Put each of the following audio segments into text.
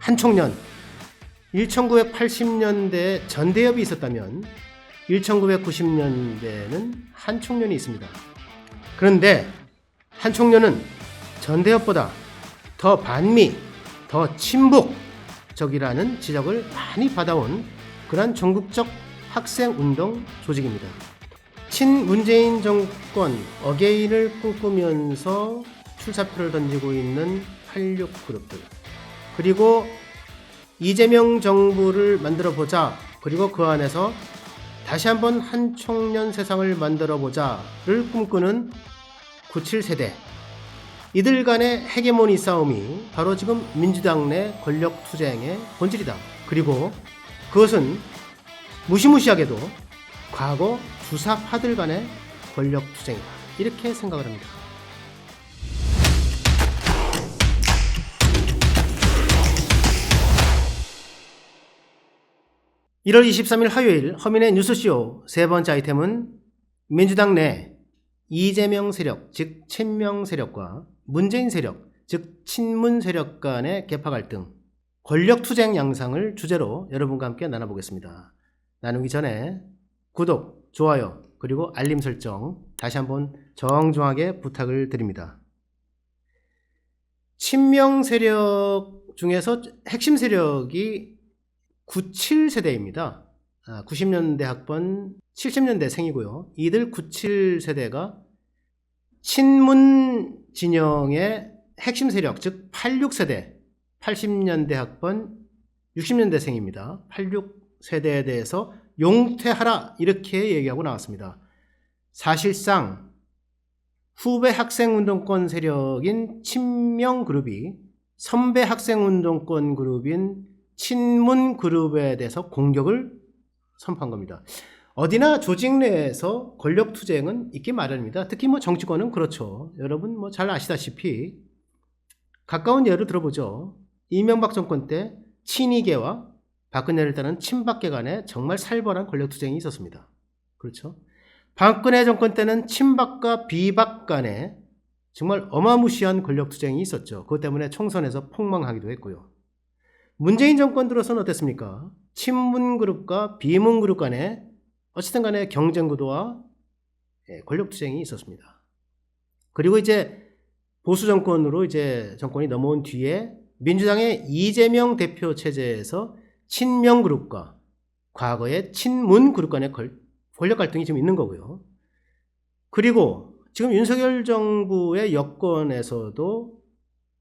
한 총련. 1980년대에 전대협이 있었다면 1990년대에는 한 총련이 있습니다. 그런데 한 총련은 전대협보다 더 반미, 더 친북적이라는 지적을 많이 받아온 그러한 전국적 학생운동 조직입니다. 친문재인 정권 어게인을 꿈꾸면서 출사표를 던지고 있는 86 그룹들, 그리고 이재명 정부를 만들어보자, 그리고 그 안에서 다시 한번 한 총련 세상을 만들어보자를 꿈꾸는 97세대, 이들 간의 헤게모니 싸움이 바로 지금 민주당 내 권력투쟁의 본질이다. 그리고 그것은 무시무시하게도 과거 주사파들 간의 권력투쟁이다. 이렇게 생각을 합니다. (1월 23일) 화요일 허민의 뉴스쇼 세 번째 아이템은 민주당 내 이재명 세력, 즉 친명 세력과 문재인 세력, 즉 친문 세력 간의 계파 갈등, 권력투쟁 양상을 주제로 여러분과 함께 나눠보겠습니다. 나누기 전에 구독, 좋아요, 그리고 알림 설정 다시 한번 정중하게 부탁을 드립니다. 친명 세력 중에서 핵심 세력이 97세대입니다. 90년대 학번, 70년대 생이고요. 이들 97세대가 친문 진영의 핵심 세력, 즉 86세대, 80년대 학번, 60년대 생입니다. 86세대에 대해서 용퇴하라 이렇게 얘기하고 나왔습니다. 사실상 후배 학생운동권 세력인 친명 그룹이 선배 학생운동권 그룹인 친문 그룹에 대해서 공격을 선포한 겁니다. 어디나 조직 내에서 권력투쟁은 있기 마련입니다. 특히 정치권은 그렇죠. 여러분 잘 아시다시피 가까운 예를 들어보죠. 이명박 정권 때 친이계와 박근혜를 따른 친박계 간에 정말 살벌한 권력투쟁이 있었습니다. 그렇죠. 박근혜 정권 때는 친박과 비박 간에 정말 어마무시한 권력투쟁이 있었죠. 그것 때문에 총선에서 폭망하기도 했고요. 문재인 정권 들어서는 어땠습니까? 친문 그룹과 비문 그룹 간에 어쨌든 간에 경쟁 구도와 권력투쟁이 있었습니다. 그리고 이제 보수 정권으로 이제 정권이 넘어온 뒤에 민주당의 이재명 대표 체제에서 친명 그룹과 과거의 친문 그룹 간의 권력 갈등이 지금 있는 거고요. 그리고 지금 윤석열 정부의 여권에서도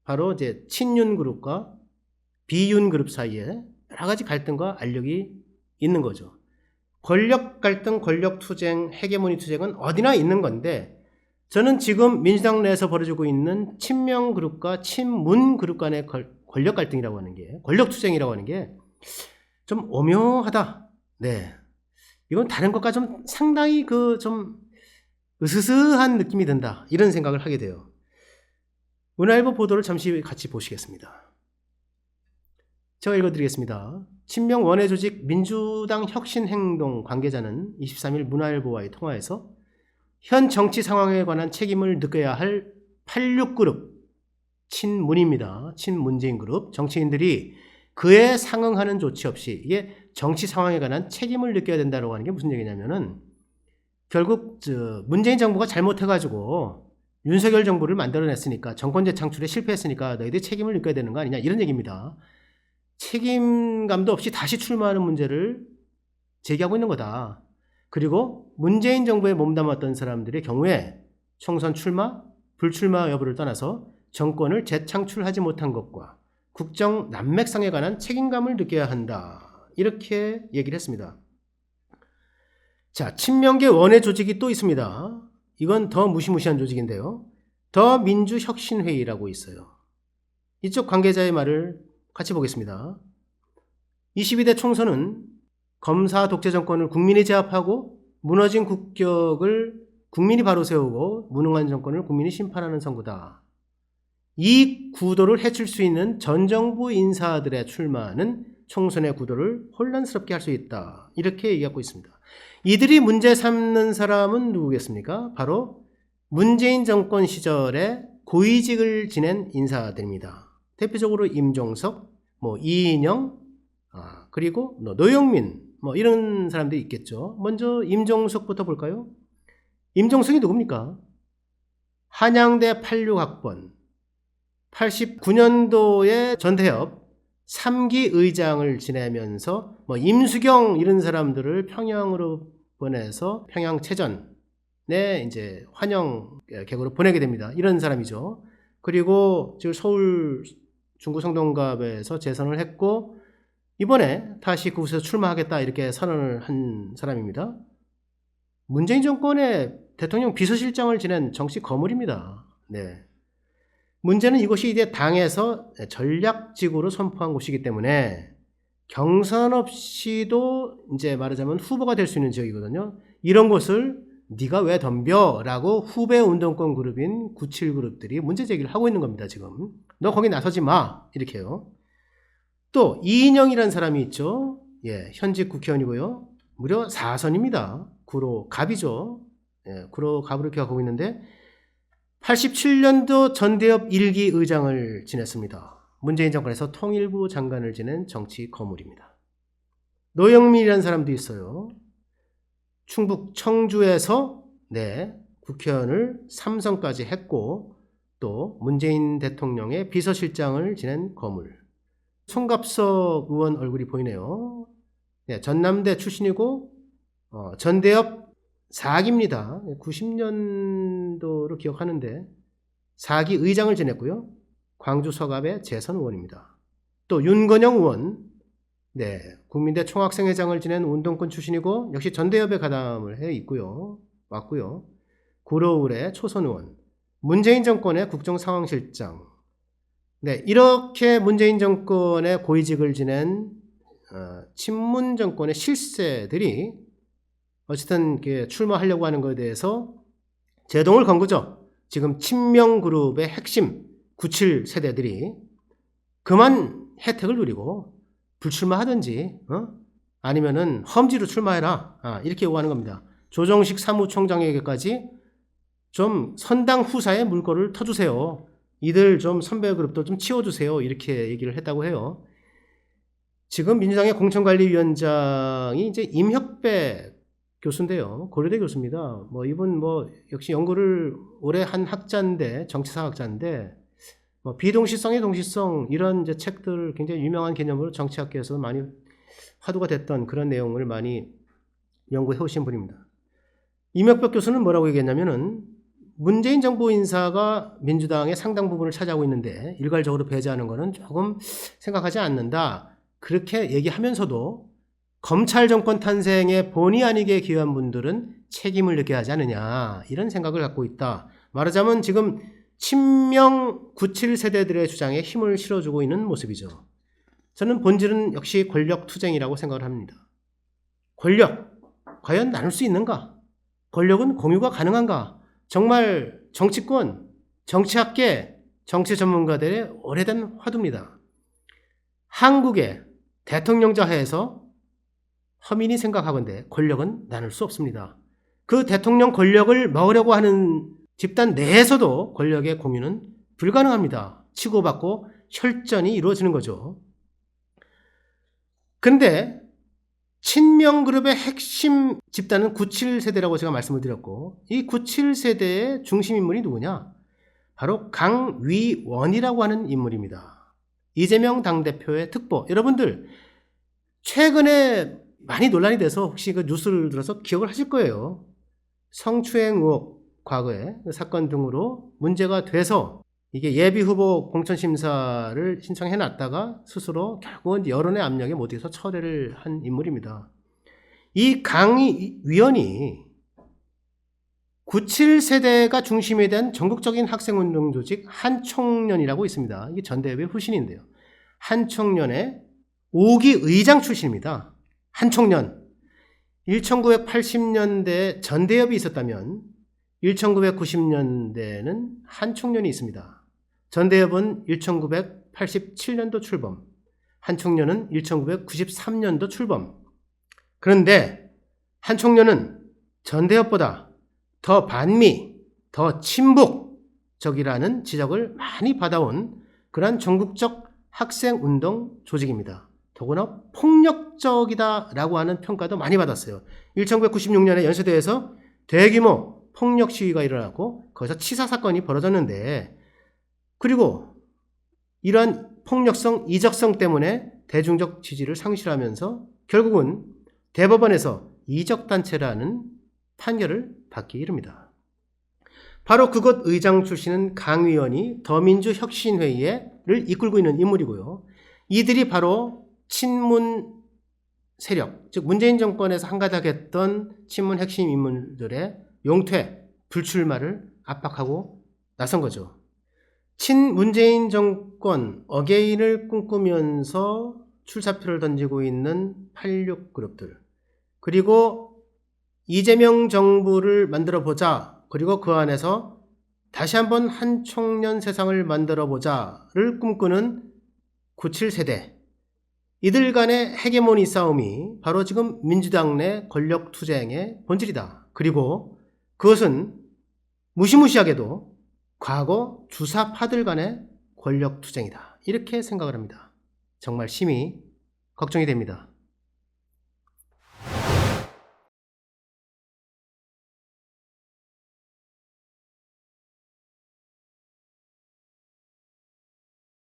바로 이제 친윤 그룹과 비윤 그룹 사이에 여러 가지 갈등과 알력이 있는 거죠. 권력 갈등, 권력 투쟁, 헤게모니 투쟁은 어디나 있는 건데, 저는 지금 민주당 내에서 벌어지고 있는 친명 그룹과 친문 그룹 간의 권력 갈등이라고 하는 게, 권력 투쟁이라고 하는 게 좀 오묘하다. 네. 이건 다른 것과 좀 상당히 좀 으스스한 느낌이 든다. 이런 생각을 하게 돼요. 문화일보 보도를 잠시 같이 보시겠습니다. 제가 읽어드리겠습니다. 친명 원외 조직 민주당 혁신행동 관계자는 23일 문화일보와의 통화에서 현 정치 상황에 관한 책임을 느껴야 할 86그룹, 친문입니다. 친문재인 그룹 정치인들이 그에 상응하는 조치 없이, 이게 정치 상황에 관한 책임을 느껴야 된다고 하는 게 무슨 얘기냐면은 결국 문재인 정부가 잘못해가지고 윤석열 정부를 만들어냈으니까, 정권 재창출에 실패했으니까 너희들이 책임을 느껴야 되는 거 아니냐, 이런 얘기입니다. 책임감도 없이 다시 출마하는 문제를 제기하고 있는 거다. 그리고 문재인 정부에 몸담았던 사람들의 경우에 총선 출마, 불출마 여부를 떠나서 정권을 재창출하지 못한 것과 국정 난맥상에 관한 책임감을 느껴야 한다. 이렇게 얘기를 했습니다. 자, 친명계 원외 조직이 또 있습니다. 이건 더 무시무시한 조직인데요. 더민주혁신회의라고 있어요. 이쪽 관계자의 말을 같이 보겠습니다. 22대 총선은 검사 독재 정권을 국민이 제압하고 무너진 국격을 국민이 바로 세우고 무능한 정권을 국민이 심판하는 선거다. 이 구도를 해칠 수 있는 전 정부 인사들의 출마는 총선의 구도를 혼란스럽게 할 수 있다. 이렇게 얘기하고 있습니다. 이들이 문제 삼는 사람은 누구겠습니까? 바로 문재인 정권 시절에 고위직을 지낸 인사들입니다. 대표적으로 임종석, 뭐 이인영, 그리고 노영민, 뭐 이런 사람들이 있겠죠. 먼저 임종석부터 볼까요? 임종석이 누굽니까? 한양대 86학번, 89년도에 전대협 3기 의장을 지내면서 뭐 임수경 이런 사람들을 평양으로 보내서 평양체전에 이제 환영 객으로 보내게 됩니다. 이런 사람이죠. 그리고 지금 서울 중구성동갑에서 재선을 했고 이번에 다시 그곳에서 출마하겠다 이렇게 선언을 한 사람입니다. 문재인 정권의 대통령 비서실장을 지낸 정치 거물입니다. 네. 문제는 이곳이 이제 당에서 전략직으로 선포한 곳이기 때문에 경선 없이도 이제 말하자면 후보가 될 수 있는 지역이거든요. 이런 곳을 네가 왜 덤벼? 라고 후배 운동권 그룹인 97그룹들이 문제 제기를 하고 있는 겁니다. 지금 너 거기 나서지 마 이렇게요. 또 이인영이라는 사람이 있죠. 예, 현직 국회의원이고요. 무려 4선입니다. 구로 갑이죠. 예, 구로 갑으로 기억하고 있는데 87년도 전대협 1기 의장을 지냈습니다. 문재인 정권에서 통일부 장관을 지낸 정치 거물입니다. 노영민이라는 사람도 있어요. 충북 청주에서 국회의원을 3선까지 했고 또 문재인 대통령의 비서실장을 지낸 거물. 송갑석 의원 얼굴이 보이네요. 네, 전남대 출신이고 전대협 4기입니다. 90년도로 기억하는데 4기 의장을 지냈고요. 광주 서갑의 재선 의원입니다. 또 윤건영 의원, 국민대 총학생회장을 지낸 운동권 출신이고 역시 전대협에 가담을 해 있고요. 왔고요. 구로울의 초선 의원, 문재인 정권의 국정상황실장. 이렇게 문재인 정권의 고위직을 지낸 친문 정권의 실세들이 어쨌든 출마하려고 하는 것에 대해서 제동을 건 거죠. 지금 친명그룹의 핵심 97세대들이 그만 혜택을 누리고 불출마하든지 아니면은 험지로 출마해라 이렇게 요구하는 겁니다. 조정식 사무총장에게까지 좀 선당 후사의 물꼬를 터주세요. 이들 좀 선배 그룹도 좀 치워주세요. 이렇게 얘기를 했다고 해요. 지금 민주당의 공천관리위원장이 이제 임혁배 교수인데요. 고려대 교수입니다. 이분 역시 연구를 오래 한 학자인데 정치사학자인데 비동시성의 동시성 이런 이제 책들 굉장히 유명한 개념으로 정치학계에서 많이 화두가 됐던 그런 내용을 많이 연구해 오신 분입니다. 임혁백 교수는 뭐라고 얘기했냐면은 문재인 정부 인사가 민주당의 상당 부분을 차지하고 있는데 일괄적으로 배제하는 것은 조금 생각하지 않는다. 그렇게 얘기하면서도 검찰 정권 탄생에 본의 아니게 기여한 분들은 책임을 느껴야 하지 않느냐 이런 생각을 갖고 있다. 말하자면 지금 친명 97세대들의 주장에 힘을 실어주고 있는 모습이죠. 저는 본질은 역시 권력 투쟁이라고 생각을 합니다. 권력, 과연 나눌 수 있는가? 권력은 공유가 가능한가? 정말 정치권, 정치학계, 정치 전문가들의 오래된 화두입니다. 한국의 대통령자 하에서 허민이 생각하건대 권력은 나눌 수 없습니다. 그 대통령 권력을 먹으려고 하는 집단 내에서도 권력의 공유는 불가능합니다. 치고받고 혈전이 이루어지는 거죠. 그런데 친명그룹의 핵심 집단은 97세대라고 제가 말씀을 드렸고 이 97세대의 중심인물이 누구냐? 바로 강위원이라고 하는 인물입니다. 이재명 당대표의 특보. 여러분들 최근에 많이 논란이 돼서 혹시 그 뉴스를 들어서 기억을 하실 거예요. 성추행 의혹 과거에 사건 등으로 문제가 돼서 이게 예비후보 공천심사를 신청해놨다가 스스로 결국은 여론의 압력에 못 이겨서 철회를 한 인물입니다. 이 강위원이 97세대가 중심에 대한 전국적인 학생운동 조직 한총련이라고 있습니다. 이게 전대협의 후신인데요. 한총련의 5기 의장 출신입니다. 한총련. 1980년대에 전대협이 있었다면 1990년대에는 한총련이 있습니다. 전대협은 1987년도 출범, 한총련은 1993년도 출범. 그런데 한총련은 전대협보다 더 반미, 더 친북적이라는 지적을 많이 받아온 그러한 전국적 학생운동 조직입니다. 더구나 폭력적이다라고 하는 평가도 많이 받았어요. 1996년에 연세대에서 대규모 폭력 시위가 일어나고 거기서 치사 사건이 벌어졌는데, 그리고 이러한 폭력성, 이적성 때문에 대중적 지지를 상실하면서 결국은 대법원에서 이적단체라는 판결을 받기 이릅니다. 바로 그곳 의장 출신은 강 의원이 더민주혁신회의를 이끌고 있는 인물이고요. 이들이 바로 친문 세력, 즉 문재인 정권에서 한가닥했던 친문 핵심 인물들의 용퇴, 불출마를 압박하고 나선 거죠. 친문재인 정권 어게인을 꿈꾸면서 출사표를 던지고 있는 86 그룹들, 그리고 이재명 정부를 만들어보자, 그리고 그 안에서 다시 한번 한 총련 세상을 만들어보자를 꿈꾸는 97세대, 이들 간의 헤게모니 싸움이 바로 지금 민주당 내 권력 투쟁의 본질이다. 그리고 그것은 무시무시하게도 과거 주사파들 간의 권력 투쟁이다. 이렇게 생각을 합니다. 정말 심히 걱정이 됩니다.